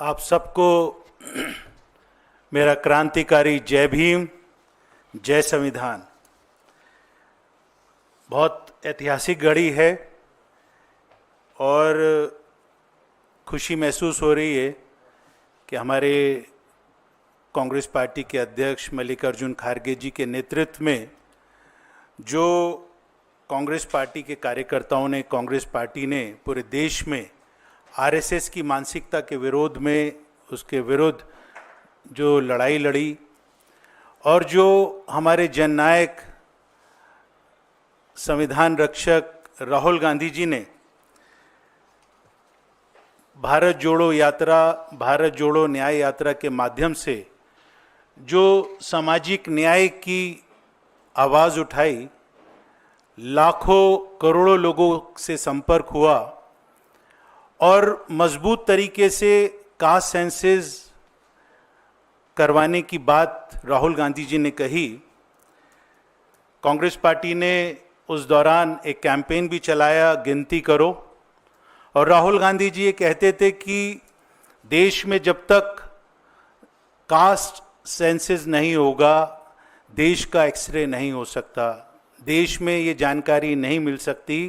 आप सबको मेरा क्रांतिकारी जय भीम, जय संविधान। बहुत ऐतिहासिक घड़ी है और खुशी महसूस हो रही है कि हमारे कांग्रेस पार्टी के अध्यक्ष मल्लिकार्जुन खड़गे जी के नेतृत्व में जो कांग्रेस पार्टी के कार्यकर्ताओं ने, कांग्रेस पार्टी ने पूरे देश में आरएसएस की मानसिकता के विरोध में, उसके विरुद्ध जो लड़ाई लड़ी और जो हमारे जननायक संविधान रक्षक राहुल गांधी जी ने भारत जोड़ो यात्रा, भारत जोड़ो न्याय यात्रा के माध्यम से जो सामाजिक न्याय की आवाज़ उठाई, लाखों करोड़ों लोगों से संपर्क हुआ और मजबूत तरीके से कास्ट सेंसस करवाने की बात राहुल गांधी जी ने कही। कांग्रेस पार्टी ने उस दौरान एक कैंपेन भी चलाया, गिनती करो, और राहुल गांधी जी ये कहते थे कि देश में जब तक कास्ट सेंसस नहीं होगा, देश का एक्सरे नहीं हो सकता, देश में ये जानकारी नहीं मिल सकती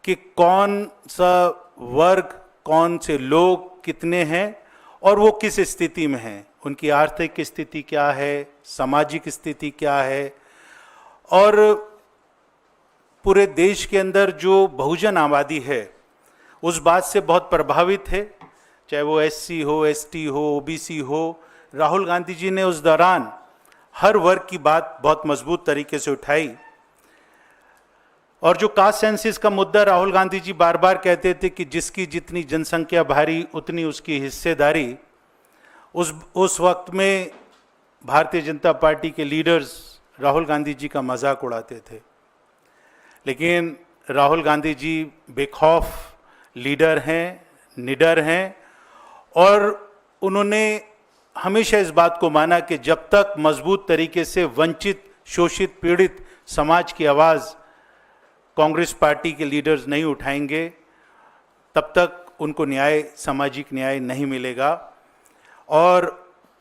कि कौन सा वर्ग, कौन से लोग कितने हैं और वो किस स्थिति में हैं, उनकी आर्थिक स्थिति क्या है, सामाजिक स्थिति क्या है। और पूरे देश के अंदर जो बहुजन आबादी है उस बात से बहुत प्रभावित है, चाहे वो एससी हो, एसटी हो, ओबीसी हो। राहुल गांधी जी ने उस दौरान हर वर्ग की बात बहुत मजबूत तरीके से उठाई और जो कास्ट सेंसस का मुद्दा राहुल गांधी जी बार बार कहते थे कि जिसकी जितनी जनसंख्या भारी उतनी उसकी हिस्सेदारी। उस वक्त में भारतीय जनता पार्टी के लीडर्स राहुल गांधी जी का मजाक उड़ाते थे, लेकिन राहुल गांधी जी बेखौफ लीडर हैं, निडर हैं और उन्होंने हमेशा इस बात को माना कि जब तक मजबूत तरीके से वंचित, शोषित, पीड़ित समाज की आवाज़ कांग्रेस पार्टी के लीडर्स नहीं उठाएंगे तब तक उनको न्याय, सामाजिक न्याय नहीं मिलेगा। और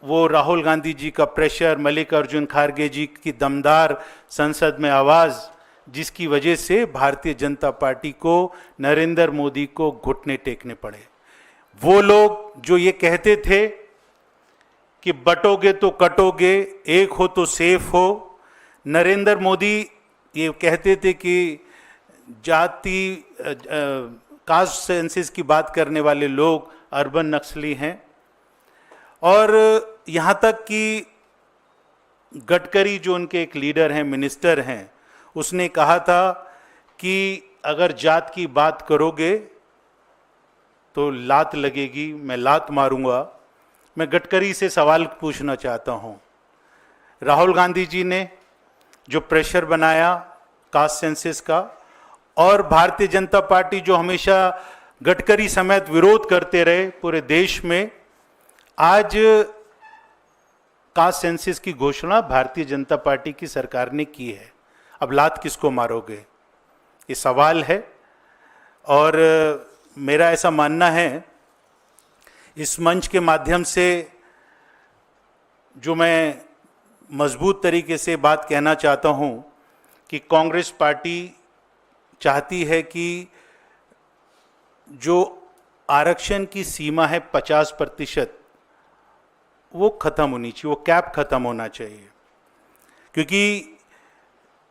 वो राहुल गांधी जी का प्रेशर, मल्लिकार्जुन खड़गे जी की दमदार संसद में आवाज़, जिसकी वजह से भारतीय जनता पार्टी को, नरेंद्र मोदी को घुटने टेकने पड़े। वो लोग जो ये कहते थे कि बटोगे तो कटोगे, एक हो तो सेफ हो, नरेंद्र मोदी ये कहते थे कि जाति, कास्ट सेंसस की बात करने वाले लोग अर्बन नक्सली हैं। और यहाँ तक कि गडकरी जो उनके एक लीडर हैं, मिनिस्टर हैं, उसने कहा था कि अगर जात की बात करोगे तो लात लगेगी, मैं लात मारूंगा। मैं गडकरी से सवाल पूछना चाहता हूँ, राहुल गांधी जी ने जो प्रेशर बनाया कास्ट सेंसस का और भारतीय जनता पार्टी जो हमेशा गडकरी समेत विरोध करते रहे पूरे देश में, आज कास्ट सेंसस की घोषणा भारतीय जनता पार्टी की सरकार ने की है। अब लात किसको मारोगे, ये सवाल है। और मेरा ऐसा मानना है, इस मंच के माध्यम से जो मैं मजबूत तरीके से बात कहना चाहता हूँ कि कांग्रेस पार्टी चाहती है कि जो आरक्षण की सीमा है 50%, वो ख़त्म होनी चाहिए, वो कैप ख़त्म होना चाहिए, क्योंकि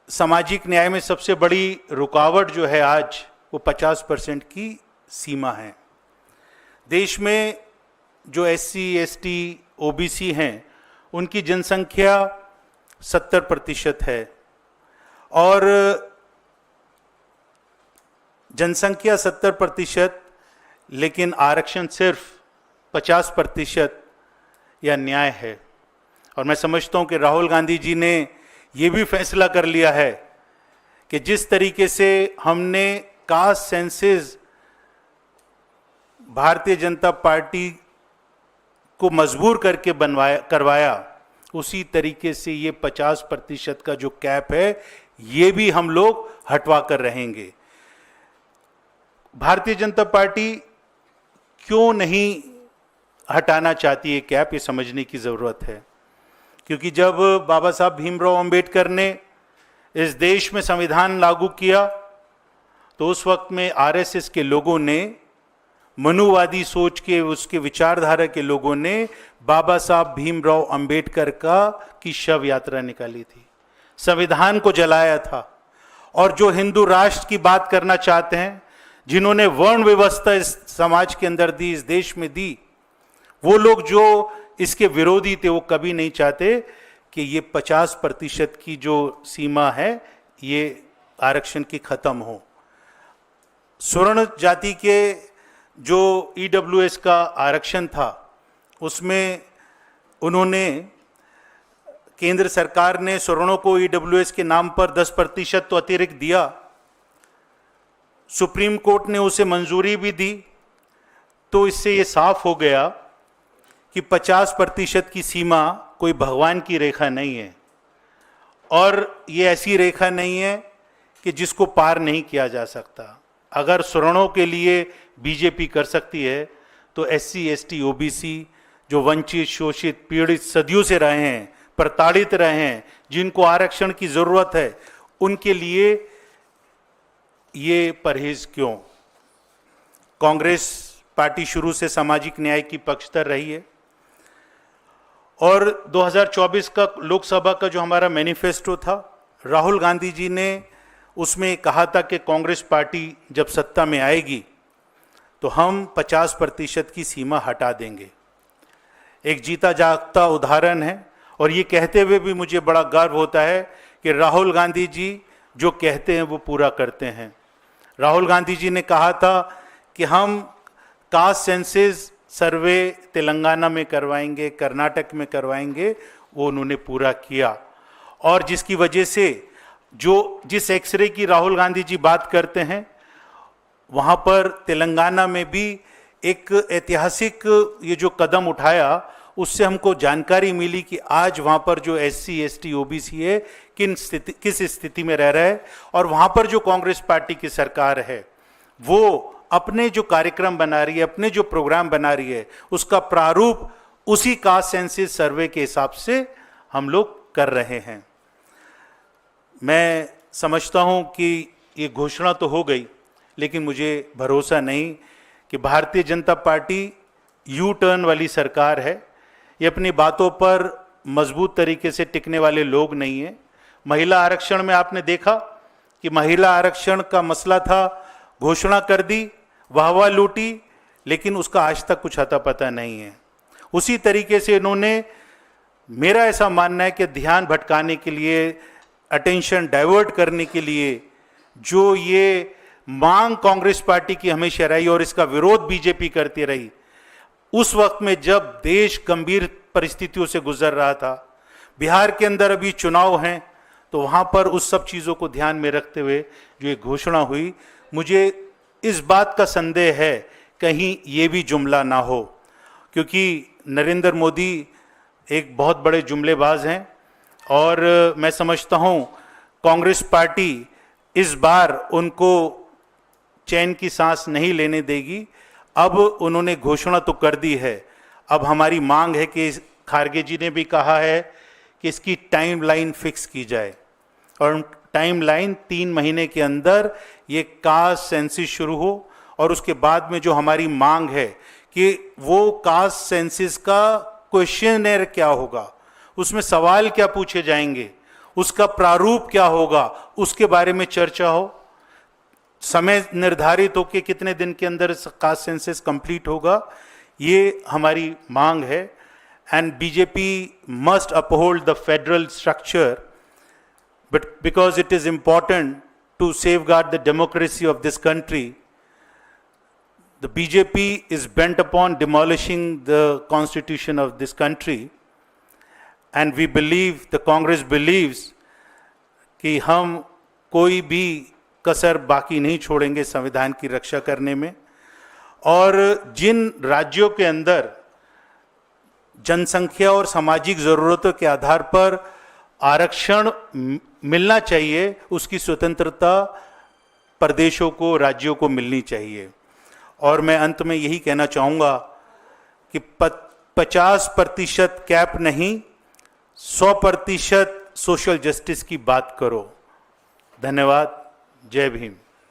सामाजिक न्याय में सबसे बड़ी रुकावट जो है आज वो 50% की सीमा है। देश में जो एससी, एसटी, ओबीसी हैं उनकी जनसंख्या 70% है और जनसंख्या 70%, लेकिन आरक्षण सिर्फ 50% या न्याय है। और मैं समझता हूँ कि राहुल गांधी जी ने ये भी फैसला कर लिया है कि जिस तरीके से हमने caste census Bharatiya Janata party को मजबूर करके करवाया, उसी तरीके से ये 50% का जो कैप है ये भी हम लोग हटवा कर रहेंगे। भारतीय जनता पार्टी क्यों नहीं हटाना चाहती है कैप, ये समझने की ज़रूरत है। क्योंकि जब बाबा साहब भीमराव अंबेडकर ने इस देश में संविधान लागू किया तो उस वक्त में आरएसएस के लोगों ने, मनुवादी सोच के उसके विचारधारा के लोगों ने बाबा साहब भीमराव अंबेडकर की शव यात्रा निकाली थी, संविधान को जलाया था। और जो हिंदू राष्ट्र की बात करना चाहते हैं, जिन्होंने वर्ण व्यवस्था इस समाज के अंदर दी, इस देश में दी, वो लोग जो इसके विरोधी थे वो कभी नहीं चाहते कि ये 50% की जो सीमा है ये आरक्षण की खत्म हो। स्वर्ण जाति के जो ईडब्ल्यूएस का आरक्षण था उसमें उन्होंने, केंद्र सरकार ने सवर्णों को ईडब्ल्यूएस के नाम पर 10% तो अतिरिक्त दिया, सुप्रीम कोर्ट ने उसे मंजूरी भी दी। तो इससे ये साफ हो गया कि 50% की सीमा कोई भगवान की रेखा नहीं है, और ये ऐसी रेखा नहीं है कि जिसको पार नहीं किया जा सकता। अगर सवर्णों के लिए बीजेपी कर सकती है तो एससी, एसटी, ओबीसी, जो वंचित, शोषित, पीड़ित सदियों से रहे हैं, प्रताड़ित रहे हैं, जिनको आरक्षण की जरूरत है, उनके लिए ये परहेज क्यों? कांग्रेस पार्टी शुरू से सामाजिक न्याय की पक्षधर रही है, और 2024 का लोकसभा का जो हमारा मैनिफेस्टो था, राहुल गांधी जी ने उसमें कहा था कि कांग्रेस पार्टी जब सत्ता में आएगी तो हम 50% की सीमा हटा देंगे। एक जीता जागता उदाहरण है, और ये कहते हुए भी मुझे बड़ा गर्व होता है कि राहुल गांधी जी जो कहते हैं वो पूरा करते हैं। राहुल गांधी जी ने कहा था कि हम कास्ट सेंसस सर्वे तेलंगाना में करवाएंगे, कर्नाटक में करवाएंगे, वो उन्होंने पूरा किया। और जिसकी वजह से जिस एक्सरे की राहुल गांधी जी बात करते हैं, वहाँ पर तेलंगाना में भी एक ऐतिहासिक ये जो कदम उठाया, उससे हमको जानकारी मिली कि आज वहाँ पर जो एससी, एसटी, ओबीसी है किस स्थिति में रह रहा है। और वहाँ पर जो कांग्रेस पार्टी की सरकार है वो अपने जो कार्यक्रम बना रही है, अपने जो प्रोग्राम बना रही है, उसका प्रारूप उसी कास्ट सेंसस सर्वे के हिसाब से हम लोग कर रहे हैं। मैं समझता हूं कि ये घोषणा तो हो गई, लेकिन मुझे भरोसा नहीं कि Bharatiya Janata party U turn वाली सरकार है। ये अपनी बातों पर मजबूत तरीके से टिकने वाले लोग नहीं हैं। महिला आरक्षण में आपने देखा कि महिला आरक्षण का मसला था, घोषणा कर दी, वाहवाह लूटी, लेकिन उसका आज तक कुछ अता पता नहीं है। उसी तरीके से इन्होंने, मेरा ऐसा मानना है कि ध्यान भटकाने के लिए, अटेंशन डाइवर्ट करने के लिए जो ये मांग कांग्रेस पार्टी की हमेशा रही और इसका विरोध बीजेपी करती रही, उस वक्त में जब देश गंभीर परिस्थितियों से गुजर रहा था, बिहार के अंदर अभी चुनाव हैं, तो वहाँ पर उस सब चीज़ों को ध्यान में रखते हुए जो ये घोषणा हुई, मुझे इस बात का संदेह है कहीं ये भी जुमला ना हो, क्योंकि नरेंद्र मोदी एक बहुत बड़े जुमलेबाज हैं और मैं समझता हूँ कांग्रेस पार्टी इस बार उनको चैन की सांस नहीं लेने देगी। अब उन्होंने घोषणा तो कर दी है, अब हमारी मांग है कि खारगे जी ने भी कहा है कि इसकी टाइमलाइन फिक्स की जाए, और टाइमलाइन 3 महीने के अंदर ये कास्ट सेंसस शुरू हो, और उसके बाद में जो हमारी मांग है कि वो कास्ट सेंसस का क्वेश्चनर क्या होगा, उसमें सवाल क्या पूछे जाएंगे, उसका प्रारूप क्या होगा, उसके बारे में चर्चा हो। समय निर्धारित हो कि कितने दिन के अंदर कास्ट सेंसस कंप्लीट होगा, ये हमारी मांग है। And BJP must uphold the federal structure, but because it is important to safeguard the democracy of this country, the BJP is bent upon demolishing the constitution of this country, and we believe, the Congress believes, कि हम कोई भी कसर बाकी नहीं छोड़ेंगे संविधान की रक्षा करने में। और जिन राज्यों के अंदर जनसंख्या और सामाजिक ज़रूरतों के आधार पर आरक्षण मिलना चाहिए, उसकी स्वतंत्रता प्रदेशों को, राज्यों को मिलनी चाहिए। और मैं अंत में यही कहना चाहूँगा कि 50% कैप नहीं, 100% सोशल जस्टिस की बात करो। धन्यवाद। जय भीम।